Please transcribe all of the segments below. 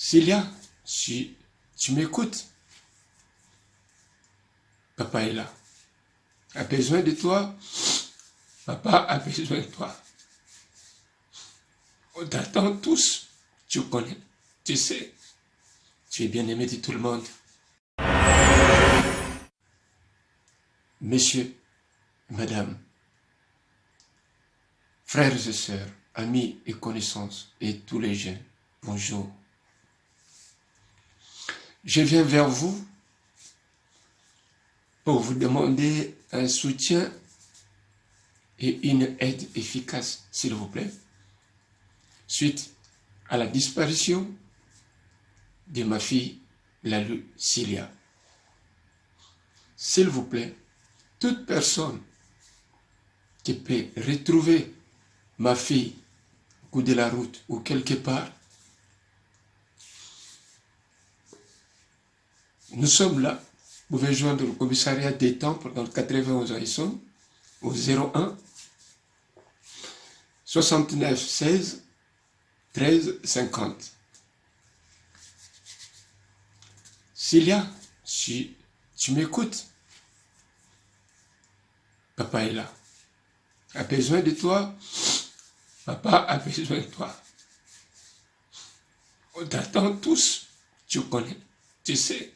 Célia, si tu m'écoutes, papa est là. A besoin de toi, papa a besoin de toi. On t'attend tous, tu connais, tu sais, tu es bien aimé de tout le monde. Messieurs, madame, frères et sœurs, amis et connaissances, et tous les jeunes, bonjour. Je viens vers vous pour vous demander un soutien et une aide efficace, s'il vous plaît, suite à la disparition de ma fille, Lalu Célia. S'il vous plaît, toute personne qui peut retrouver ma fille au bout de la route ou quelque part, nous sommes là. Vous pouvez joindre le commissariat des Temples dans le 91 à Essonne au 01 69 16 13 50. Célia, si tu m'écoutes, papa est là. A besoin de toi, papa a besoin de toi. On t'attend tous, tu connais, tu sais,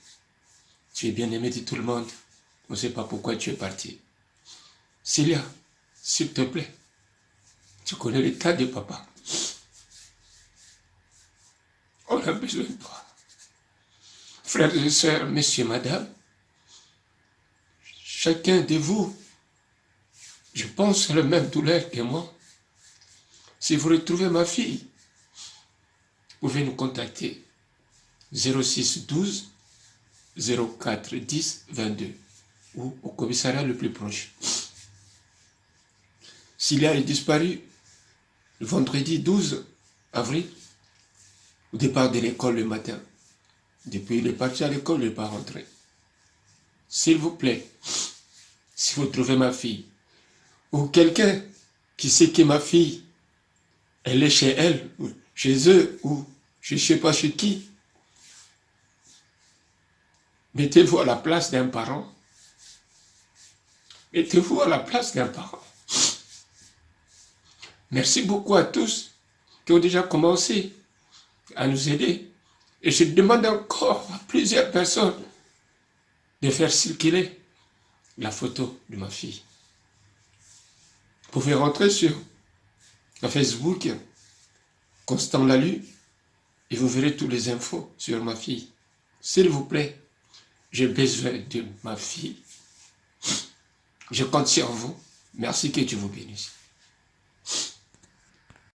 tu es bien aimé de tout le monde. On ne sait pas pourquoi tu es parti. Célia, s'il te plaît, tu connais l'état de papa. On a besoin de toi. Frères et sœurs, messieurs, madame, chacun de vous, je pense à la même douleur que moi. Si vous retrouvez ma fille, vous pouvez nous contacter 06 12 04 10 22 ou au commissariat le plus proche. Célia est disparue le vendredi 12 avril, au départ de l'école le matin. Depuis il est parti à l'école, il n'est pas rentré. S'il vous plaît, si vous trouvez ma fille, ou quelqu'un qui sait que ma fille, elle est chez elle, ou chez eux, ou je ne sais pas chez qui, mettez-vous à la place d'un parent. Mettez-vous à la place d'un parent. Merci beaucoup à tous qui ont déjà commencé à nous aider. Et je demande encore à plusieurs personnes de faire circuler la photo de ma fille. Vous pouvez rentrer sur Facebook, Constant Lalu, et vous verrez toutes les infos sur ma fille. S'il vous plaît, j'ai besoin de ma fille. Je compte sur vous. Merci, que Dieu vous bénisse.